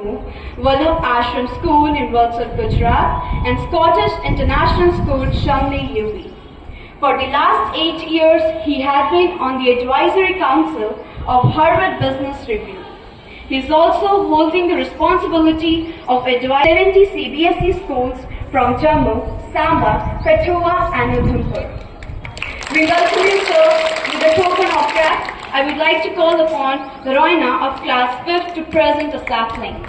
Murmu, Vallabh Ashram School in Valsad, Gujarat, and Scottish International School, Shamli, UP. For the last 8 years, he had been on the advisory council of Harvard Business Review. He is also holding the responsibility of advising 70 CBSE schools from Jammu, Samba, Kathuwa, and Udhampur. We welcome you, sir, with a token of gratitude. I would like to call upon the Roina of class 5th to present a sapling.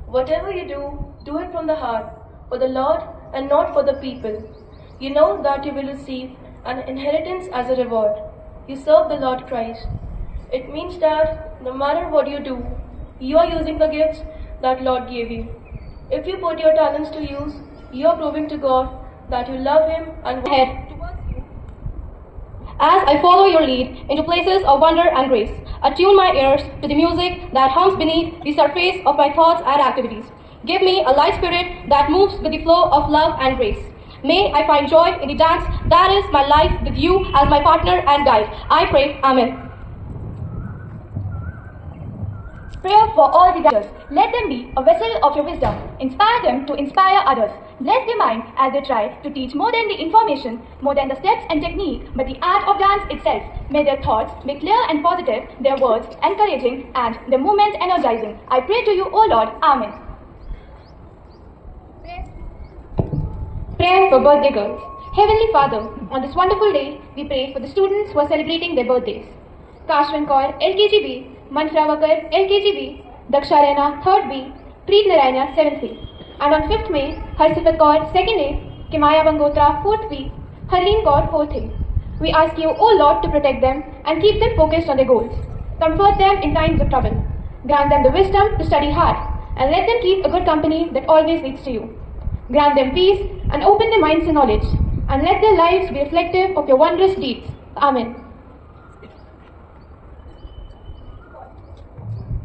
Whatever you do, do it from the heart, for the Lord and not for the people. You know that you will receive an inheritance as a reward. You serve the Lord Christ. It means that no matter what you do, you are using the gifts that Lord gave you. If you put your talents to use, you are proving to God that you love Him and head towards you. As I follow your lead into places of wonder and grace, attune my ears to the music that hums beneath the surface of my thoughts and activities. Give me a light spirit that moves with the flow of love and grace. May I find joy in the dance that is my life with you as my partner and guide. I pray, Amen. Prayer for all the dancers. Let them be a vessel of your wisdom. Inspire them to inspire others. Bless their mind as they try to teach more than the information, more than the steps and technique, but the art of dance itself. May their thoughts be clear and positive, their words encouraging, and their movements energizing. I pray to you, O Lord. Amen. Prayer for birthday girls. Heavenly Father, on this wonderful day, we pray for the students who are celebrating their birthdays. Kashwan Kaur, LKGB, Manfravakar, LKGB, Daksha Rena, 3rd B, Preet Narayana, 7th C. And on 5th May, Harsifat Kaur, 2nd A, Kimaya Bangotra, 4th B, Harleen Kaur, 4th A. We ask you, O Lord, to protect them and keep them focused on their goals. Comfort them in times of trouble. Grant them the wisdom to study hard, and let them keep a good company that always leads to you. Grant them peace and open their minds to knowledge, and let their lives be reflective of your wondrous deeds. Amen.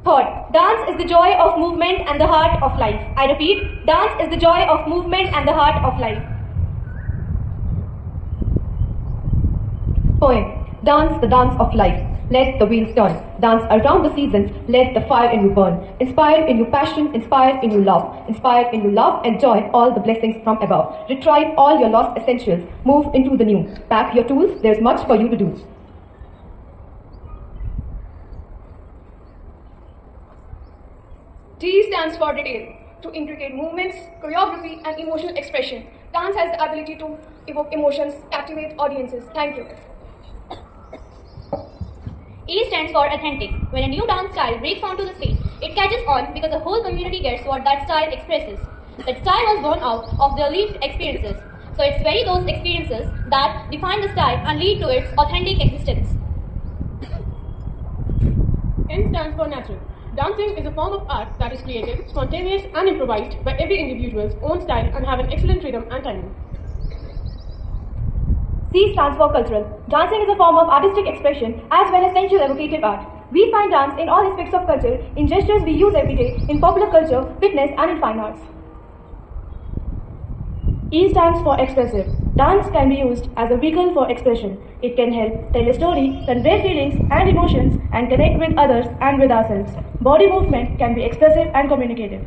Third, Dance is the joy of movement and the heart of life. I repeat, dance is the joy of movement and the heart of life. Poem. Dance, the dance of life. Let the wheels turn. Dance around the seasons. Let the fire in you burn. Inspire in you passion. Inspire in you love. Inspire in you love and joy. All the blessings from above. Retrieve all your lost essentials. Move into the new. Pack your tools. There's much for you to do. D stands for detail. To intricate movements, choreography, and emotional expression. Dance has the ability to evoke emotions, captivate audiences. Thank you. E stands for authentic. When a new dance style breaks onto the stage, it catches on because the whole community gets what that style expresses. That style was born out of their lived experiences. So it's very those experiences that define the style and lead to its authentic existence. N stands for natural. Dancing is a form of art that is creative, spontaneous and improvised by every individual's own style and have an excellent rhythm and timing. C stands for cultural. Dancing is a form of artistic expression as well as sensual evocative art. We find dance in all aspects of culture, in gestures we use every day, in popular culture, fitness and in fine arts. E stands for expressive. Dance can be used as a vehicle for expression. It can help tell a story, convey feelings and emotions and connect with others and with ourselves. Body movement can be expressive and communicative.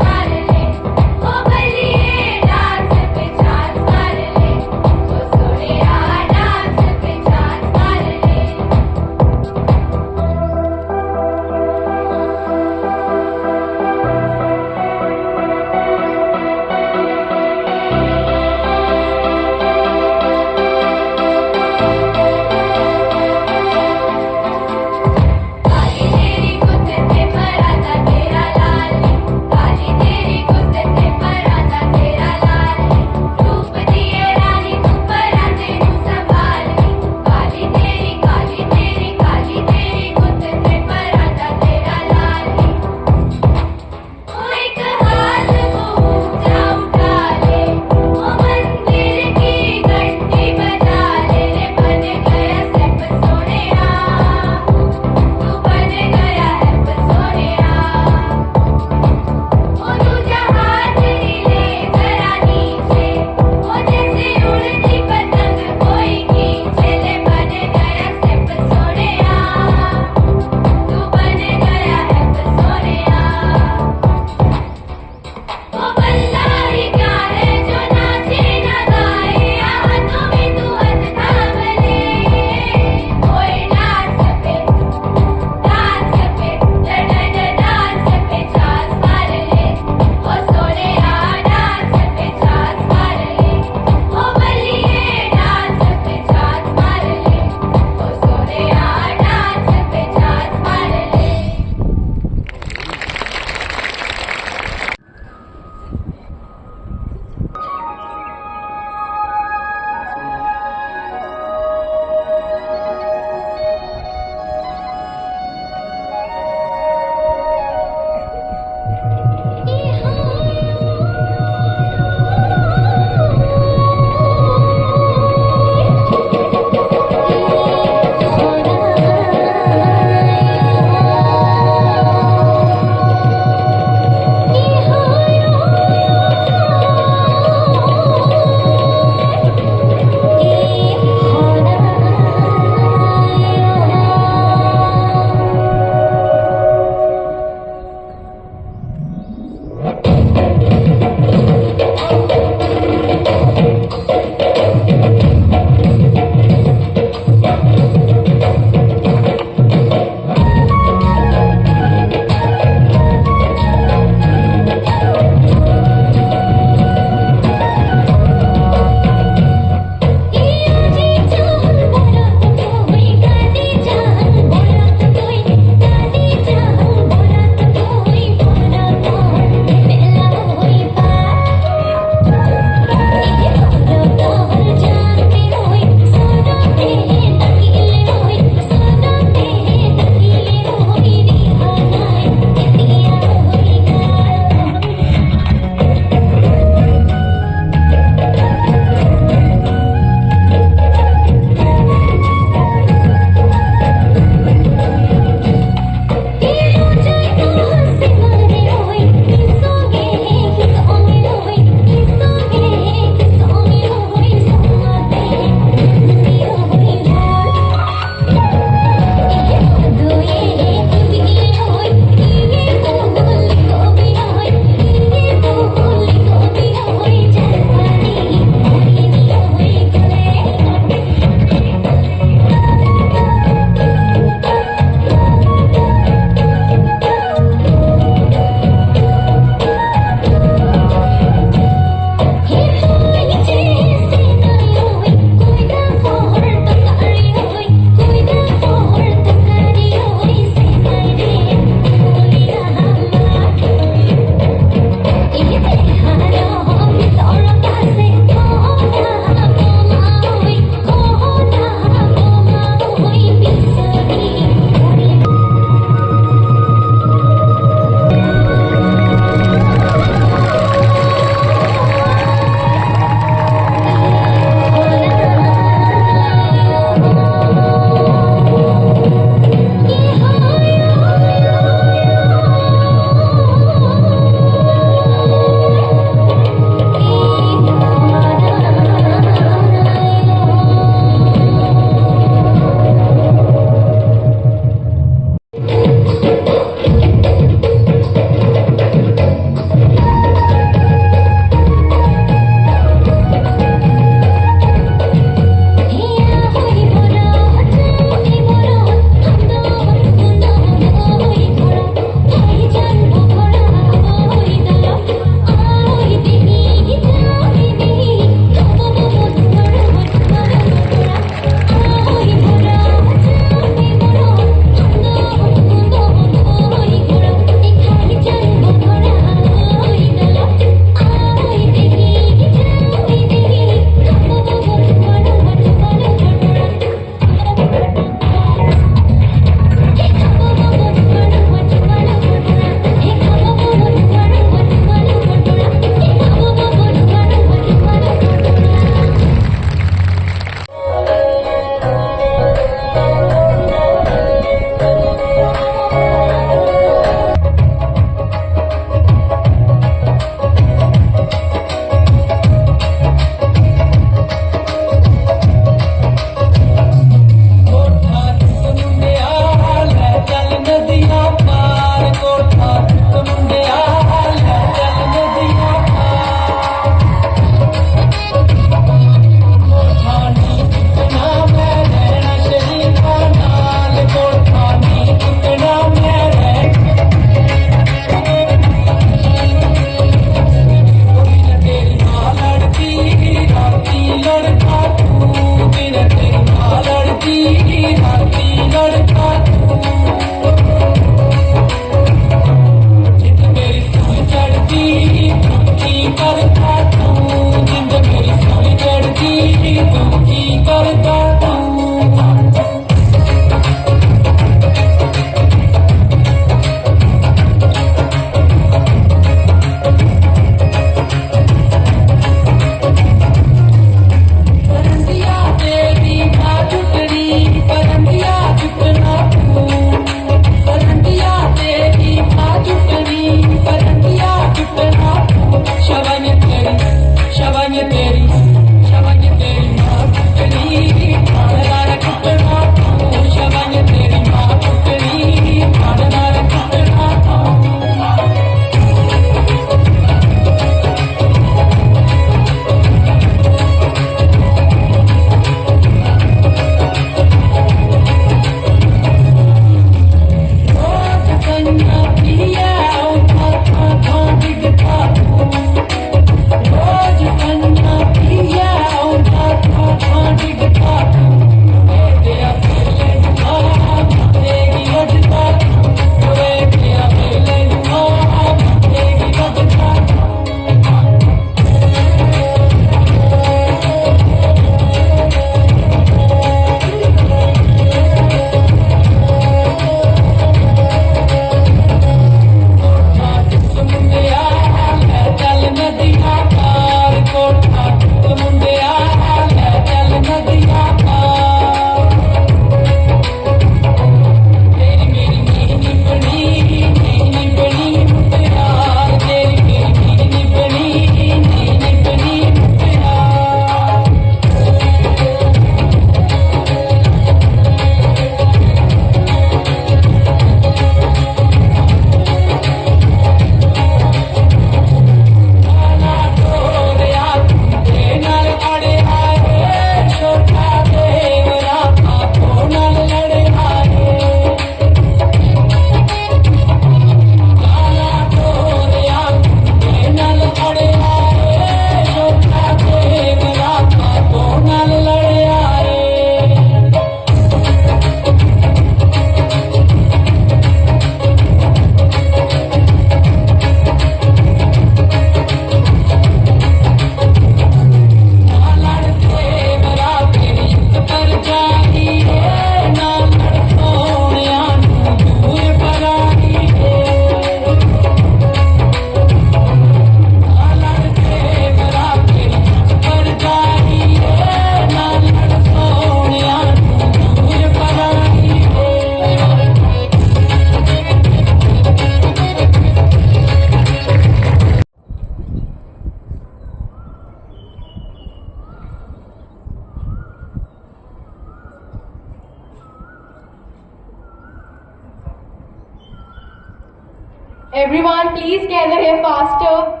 Everyone, please gather here faster.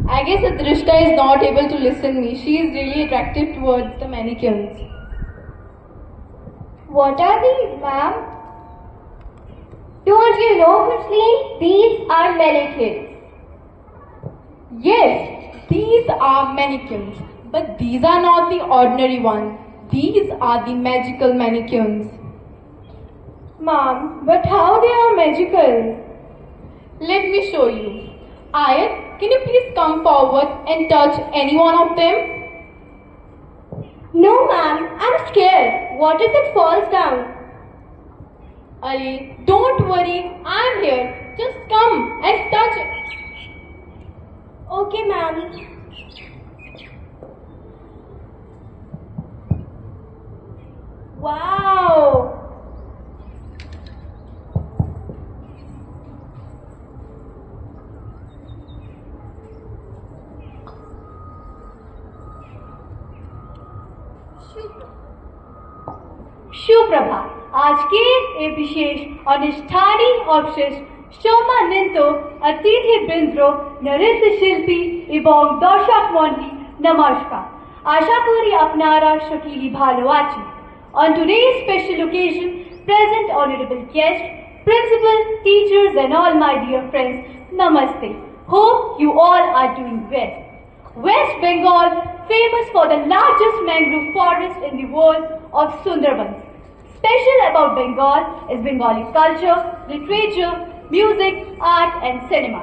I guess Adrishta is not able to listen me. She is really attracted towards the mannequins. What are these, ma'am? Don't you know, Christine? These are mannequins. Yes, these are mannequins. But these are not the ordinary ones. These are the magical mannequins. Ma'am, but how they are magical? Let me show you. Ayat, can you please come forward and touch any one of them? No, ma'am. I'm scared. What if it falls down? Arey, don't worry. I'm here. Just come and touch it. Okay, ma'am. Wow! সুপ্রভাত। আজকের এই বিশেষ অনুষ্ঠানে অবশেষ সম্মানিত অতিথিবৃন্দ, নৃত্যশিল্পী এবং দর্শক মণ্ডলী, নমস্কার। আশা করি আপনারা সকলেই ভালো আছেন। On today's special occasion, present honorable guests, principal, teachers and all my dear friends, namaste. Hope you all are doing well. West Bengal, famous for the largest mangrove forest in the world of Sundarbans. Special about Bengal is Bengali culture, literature, music, art and cinema.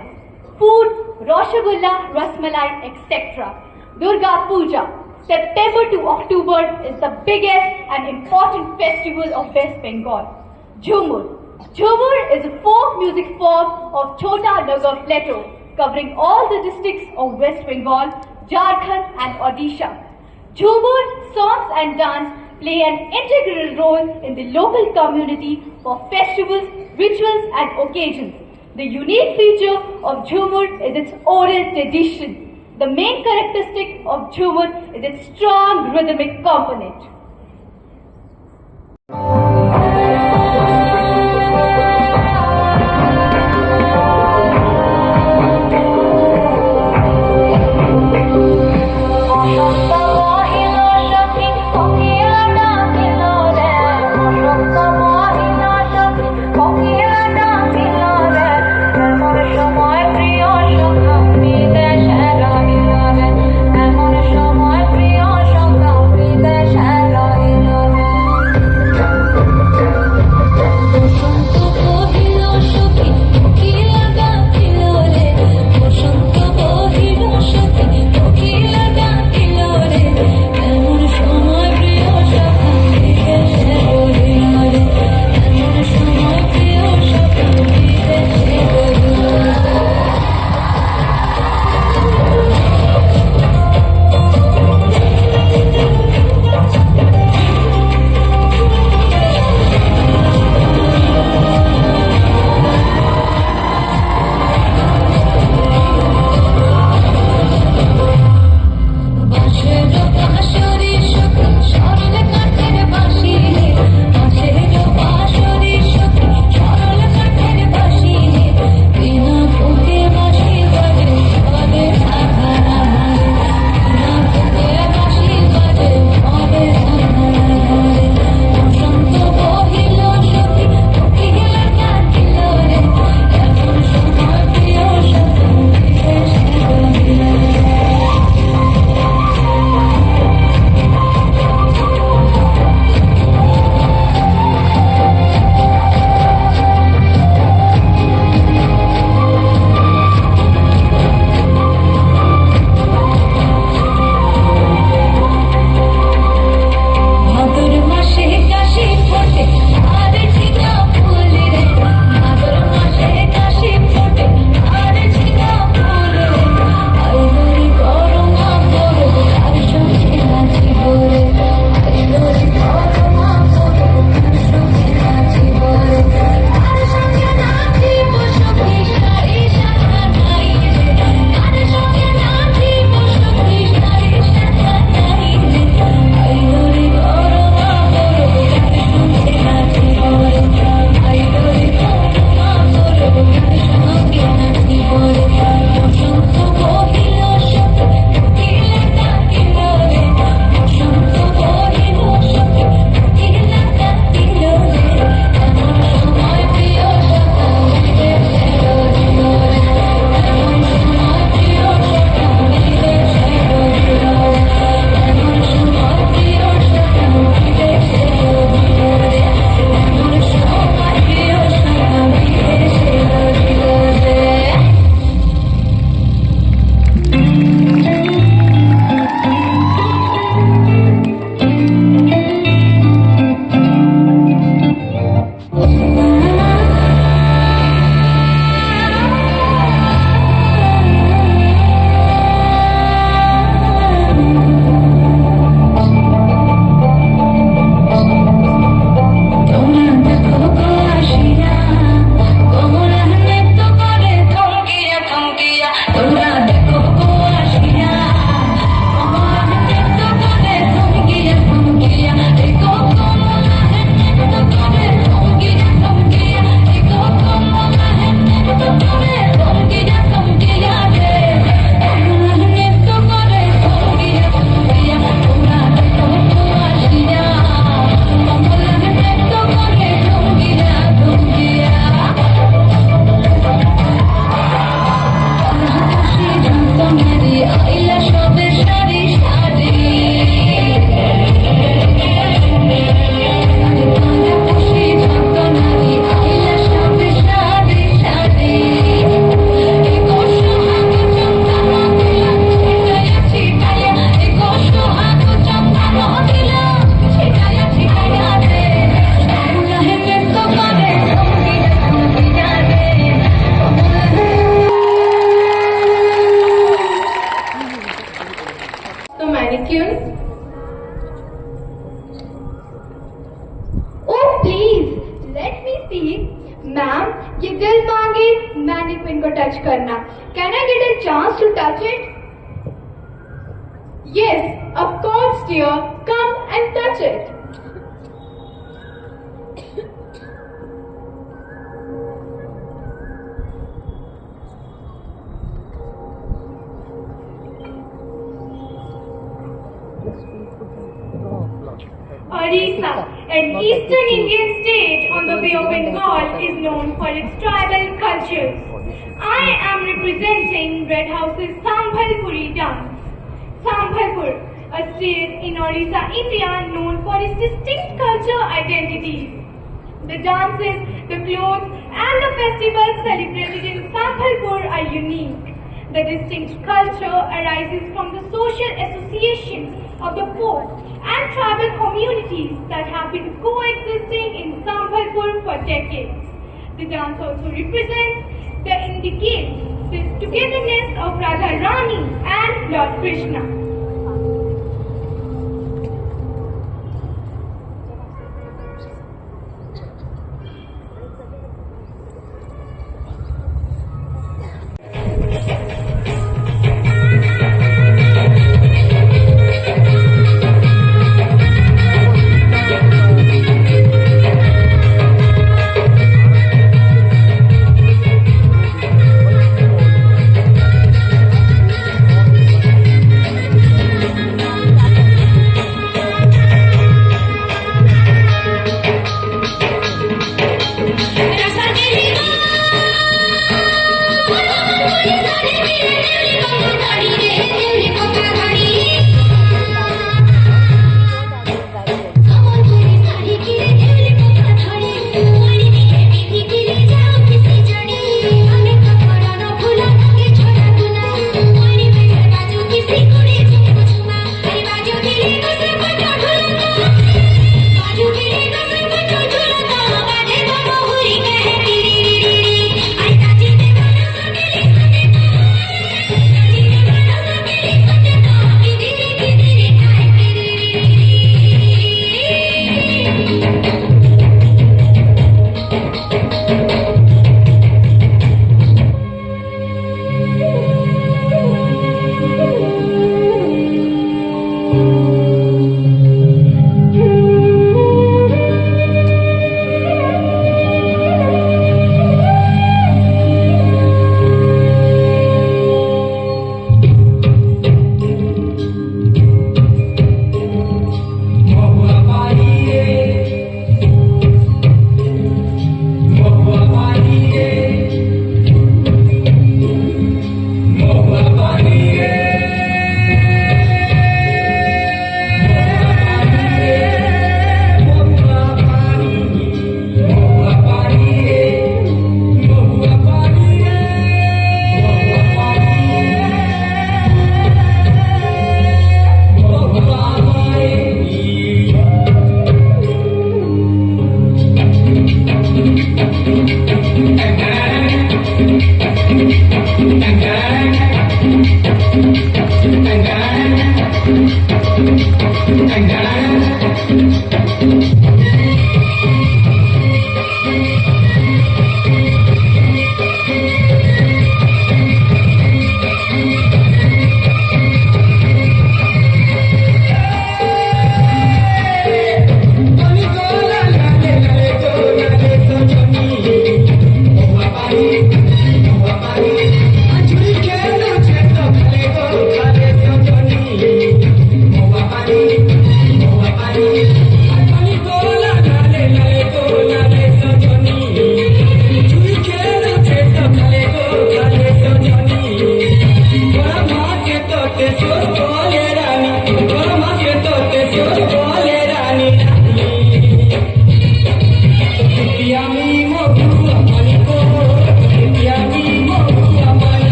Food, Rasgulla, Rasmalai, etc. Durga Puja, September to October is the biggest and important festival of West Bengal. Jhumur. Jhumur is a folk music form of Chota Nagar Plateau, covering all the districts of West Bengal, Jharkhand and Odisha. Jhumur songs and dance play an integral role in the local community for festivals, rituals and occasions. The unique feature of Jhumur is its oral tradition. The main characteristic of Jhumur is its strong rhythmic component. Can I get a chance to touch it? Yes, of course, dear. Come and touch it. Orissa, an eastern Indian state on the Bay of Bengal, is known for its tribal cultures. I am representing Red House's Sambhalpuri dance. Sambhalpur, a state in Orissa, India, known for its distinct cultural identities. The dances, the clothes, and the festivals celebrated in Sambhalpur are unique. The distinct culture arises from the social associations of the folk and tribal communities that have been coexisting in Sambhalpur for decades. The dance also represents the indicates the togetherness of Radha Rani and Lord Krishna.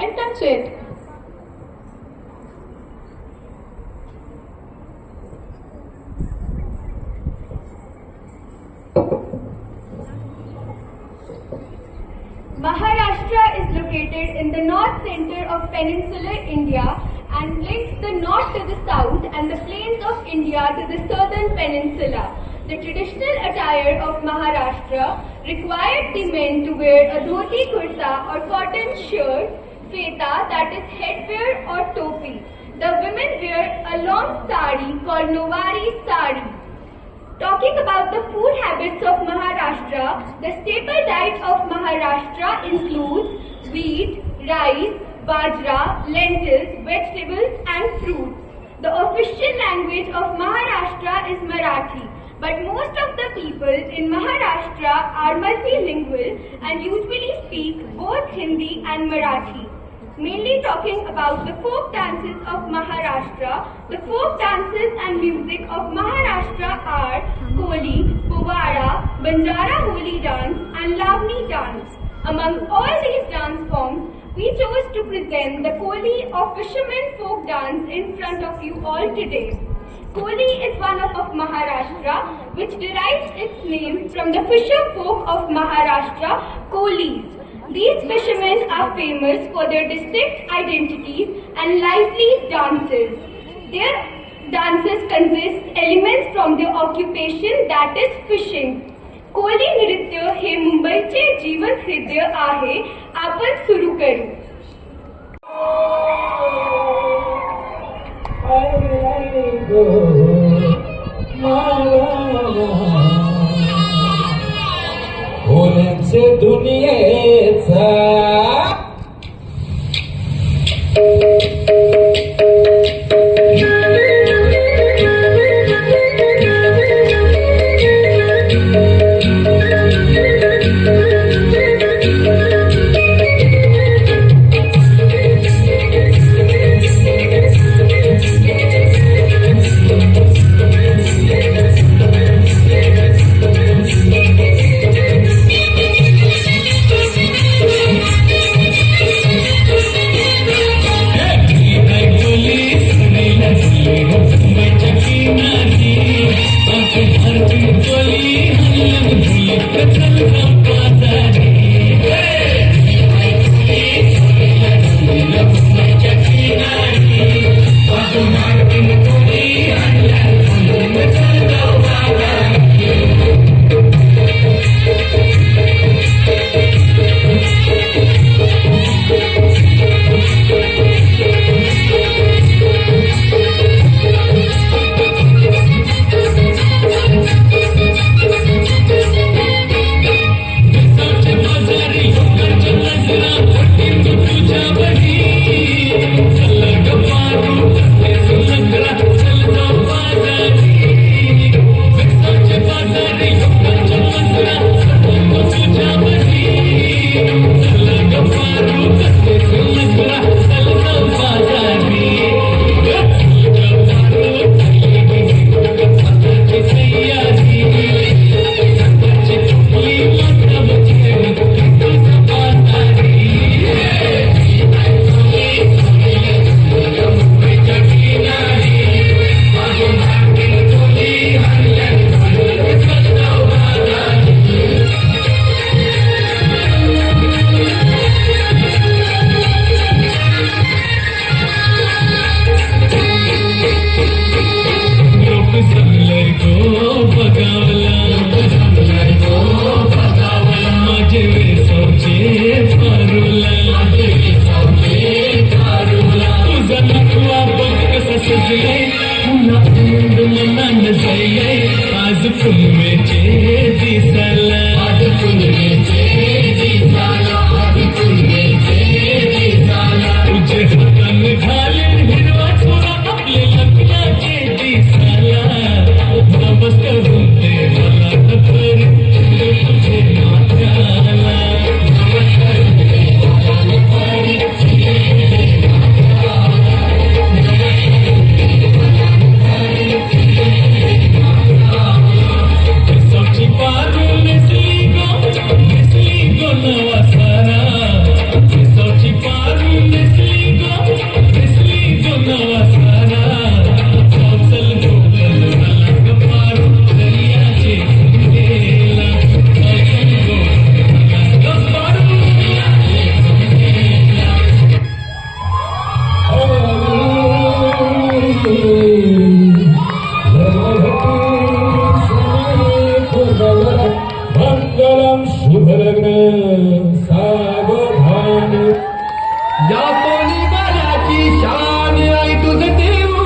can't touch it. Maharashtra is located in the north center of peninsular India and links the north to the south and the plains of India to the southern peninsula. The traditional attire of Maharashtra required the men to wear a dhoti kurta or cotton shirt, feta, that is headwear or topi. The women wear a long sari called Nowari sari. Talking about the food habits of Maharashtra, the staple diet of Maharashtra includes wheat, rice, bajra, lentils, vegetables and fruits. The official language of Maharashtra is Marathi, but most of the people in Maharashtra are multilingual and usually speak both Hindi and Marathi. Mainly talking about the folk dances of Maharashtra, the folk dances and music of Maharashtra are Koli, Povara, Banjara Holi dance and Lavani dance. Among all these dance forms, we chose to present the Koli or fisherman folk dance in front of you all today. Koli is one of Maharashtra, which derives its name from the fisher folk of Maharashtra, Kolis. These fishermen are famous for their distinct identities and lively dances. Their dances consist elements from their occupation, that is fishing. Koli नृत्य हे मुंबईचे जीवन हृदय आहे. आपण सुरू करू. होण्याचे दुनियेचा भरगण सावधान या कोणी बाळाची शान आई तुझं देऊळ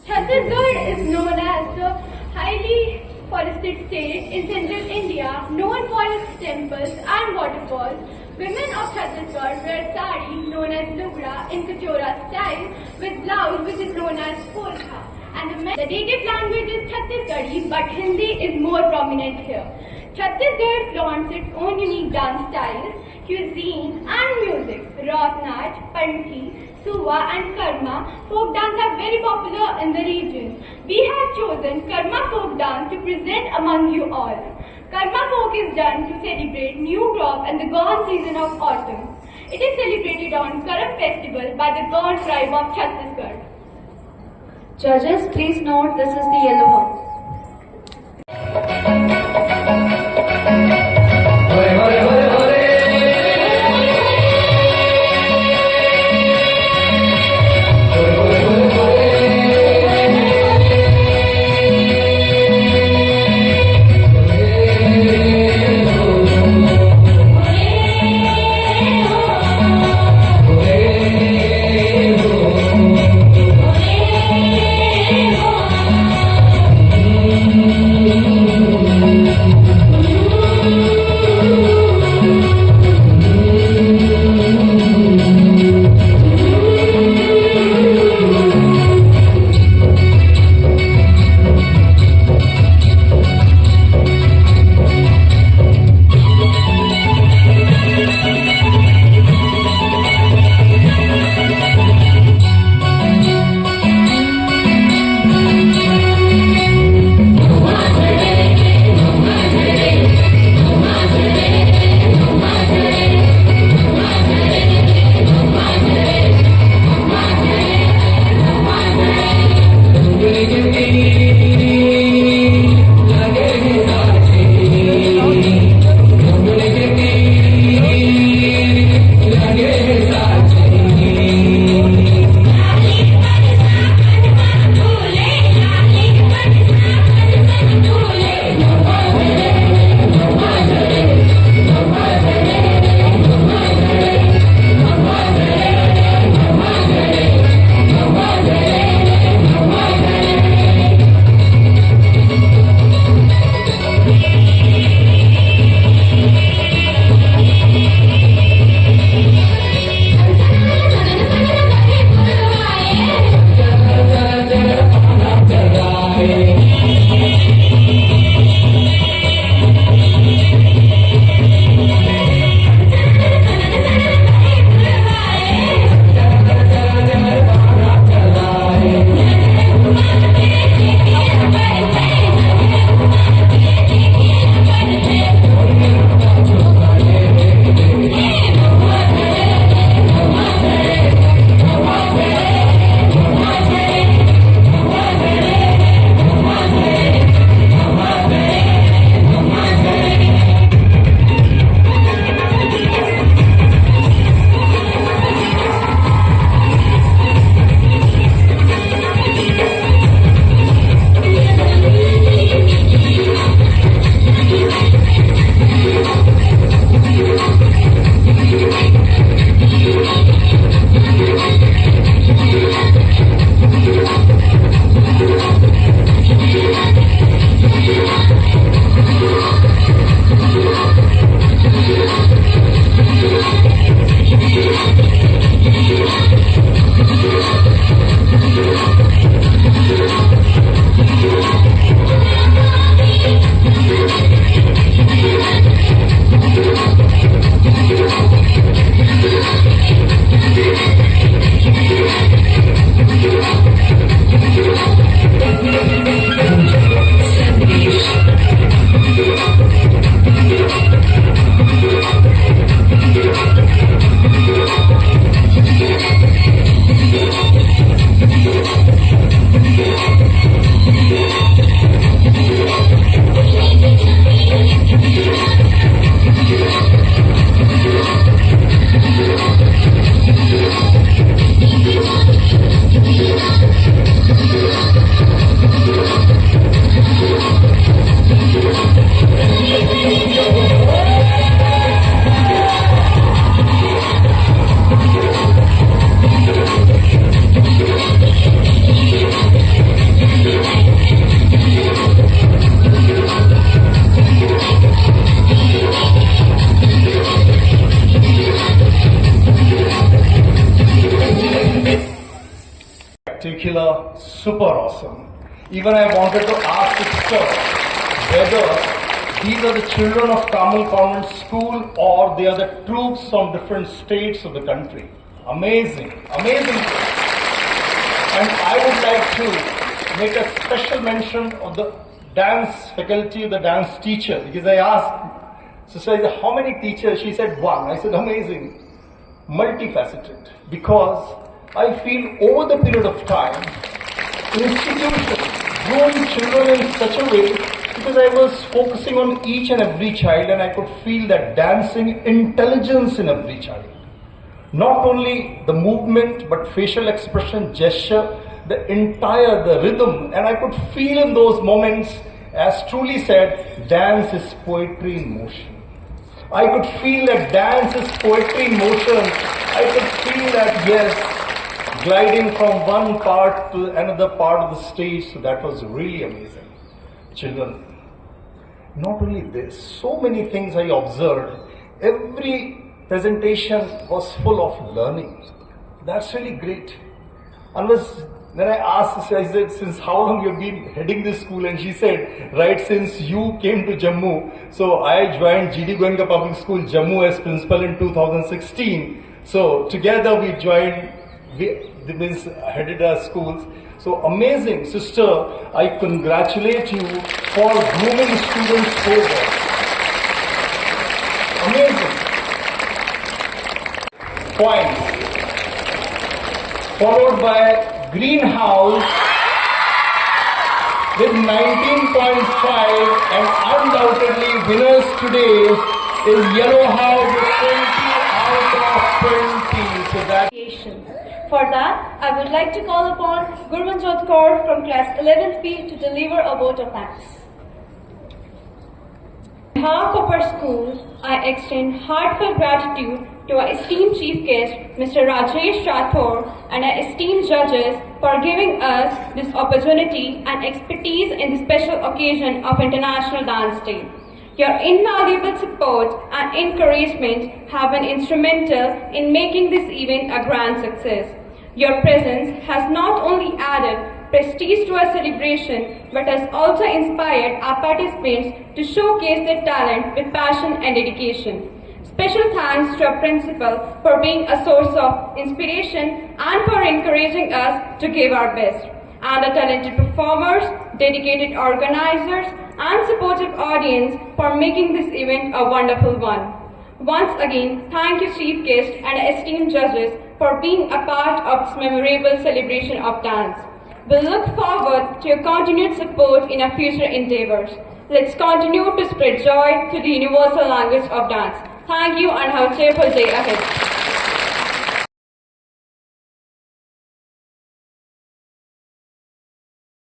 Chhattisgarh is known as the highly forested state in central India, known for its temples and waterfalls. Women of Chhattisgarh wear sari, known as lugda, in Kachora style, with blouse which is known as kolkha. And the native language is Chhattisgarhi, but Hindi is more prominent here. Chhattisgarh flaunts its own unique dance styles, cuisine and music. Raut Nach, Panti, Suva and Karma folk dance are very popular in the region. We have chosen Karma folk dance to present among you all. Karma folk is done to celebrate new crop and the gone season of autumn. It is celebrated on Karam festival by the Gone tribe of Chhattisgarh. Judges, please note this is the yellow house. Hey spectacular, super awesome. Even I wanted to ask sister whether these are the children of Carmel Convent School or they are the troops from different states of the country. Amazing, amazing. And I would like to make a special mention of the dance faculty, the dance teacher, because I asked, sister, how many teachers? She said one. I said, amazing. Multifaceted, because I feel over the period of time, institutions growing children in such a way, because I was focusing on each and every child and I could feel that dancing intelligence in every child. Not only the movement, but facial expression, gesture, the rhythm, and I could feel in those moments, as truly said, dance is poetry in motion. I could feel that dance is poetry in motion. I could feel that, yes, gliding from one part to another part of the stage. So that was really amazing. Children, not only this, so many things I observed. Every presentation was full of learning. That's really great. Then I asked, I said, since how long you've been heading this school? And she said, right since you came to Jammu. So I joined GD Goenka Public School, Jammu as principal in 2016. So together we joined, headed our schools. So amazing, sister. I congratulate you for grooming students forward. Amazing. Points. Followed by Greenhouse with 19.5, and undoubtedly winners today is Yellow House with 20 out of 20. So that. For that, I would like to call upon Gurmanjot Kaur from class 11th B to deliver a vote of thanks. On behalf of our school, I extend heartfelt gratitude to our esteemed chief guest, Mr. Rajesh Rathore, and our esteemed judges for giving us this opportunity and expertise in the special occasion of International Dance Day. Your invaluable support and encouragement have been instrumental in making this event a grand success. Your presence has not only added prestige to our celebration, but has also inspired our participants to showcase their talent with passion and dedication. Special thanks to our principal for being a source of inspiration and for encouraging us to give our best, and our talented performers, dedicated organizers, and supportive audience for making this event a wonderful one. Once again, thank you, chief guest and esteemed judges, for being a part of this memorable celebration of dance. We look forward to your continued support in our future endeavors. Let's continue to spread joy through the universal language of dance. Thank you and have a cheerful day ahead.